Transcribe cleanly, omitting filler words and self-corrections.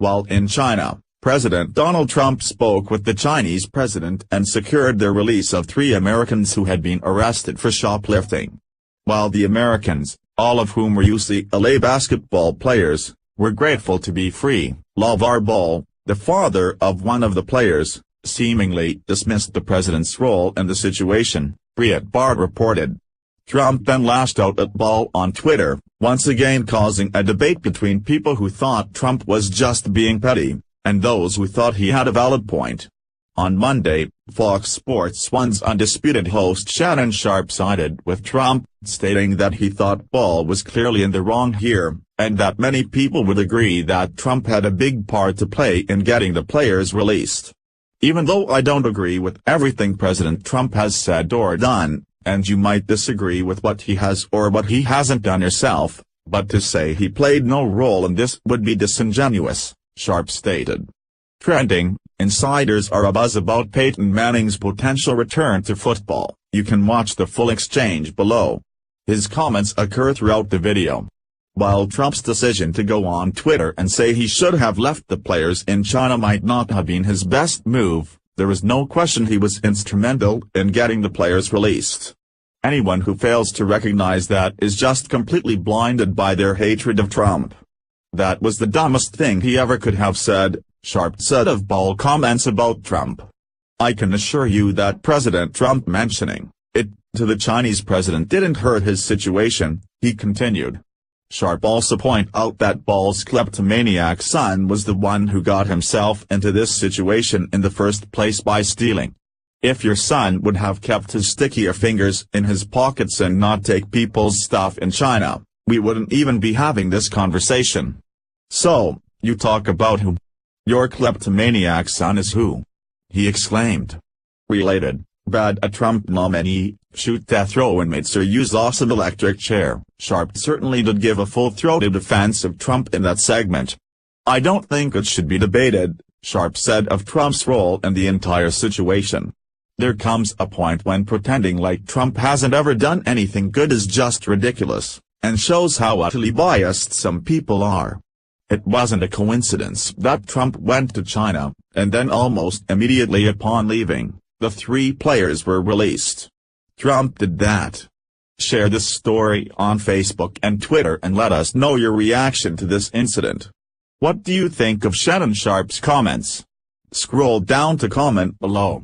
While in China, President Donald Trump spoke with the Chinese president and secured the release of 3 Americans who had been arrested for shoplifting. While the Americans, all of whom were UCLA basketball players, were grateful to be free, LeVar Ball, the father of one of the players, seemingly dismissed the president's role in the situation, Breitbart reported. Trump then lashed out at Ball on Twitter, once again causing a debate between people who thought Trump was just being petty, and those who thought he had a valid point. On Monday, Fox Sports 1's undisputed host Shannon Sharpe sided with Trump, stating that he thought Ball was clearly in the wrong here, and that many people would agree that Trump had a big part to play in getting the players released. Even though I don't agree with everything President Trump has said or done, and you might disagree with what he has or what he hasn't done yourself, but to say he played no role in this would be disingenuous, Sharpe stated. Trending, insiders are abuzz about Peyton Manning's potential return to football. You can watch the full exchange below. His comments occur throughout the video. While Trump's decision to go on Twitter and say he should have left the players in China might not have been his best move, there is no question he was instrumental in getting the players released. Anyone who fails to recognize that is just completely blinded by their hatred of Trump. That was the dumbest thing he ever could have said, Sharpe said of Ball comments about Trump. I can assure you that President Trump mentioning it to the Chinese president didn't hurt his situation, he continued. Sharpe also pointed out that Ball's kleptomaniac son was the one who got himself into this situation in the first place by stealing. If your son would have kept his stickier fingers in his pockets and not take people's stuff in China, we wouldn't even be having this conversation. So, you talk about who? Your kleptomaniac son is who? He exclaimed. Related, bad a Trump nominee, shoot death row inmates or use awesome electric chair. Sharpe certainly did give a full-throated defense of Trump in that segment. I don't think it should be debated, Sharpe said of Trump's role in the entire situation. There comes a point when pretending like Trump hasn't ever done anything good is just ridiculous, and shows how utterly biased some people are. It wasn't a coincidence that Trump went to China, and then almost immediately upon leaving, the 3 players were released. Trump did that. Share this story on Facebook and Twitter and let us know your reaction to this incident. What do you think of Shannon Sharpe's comments? Scroll down to comment below.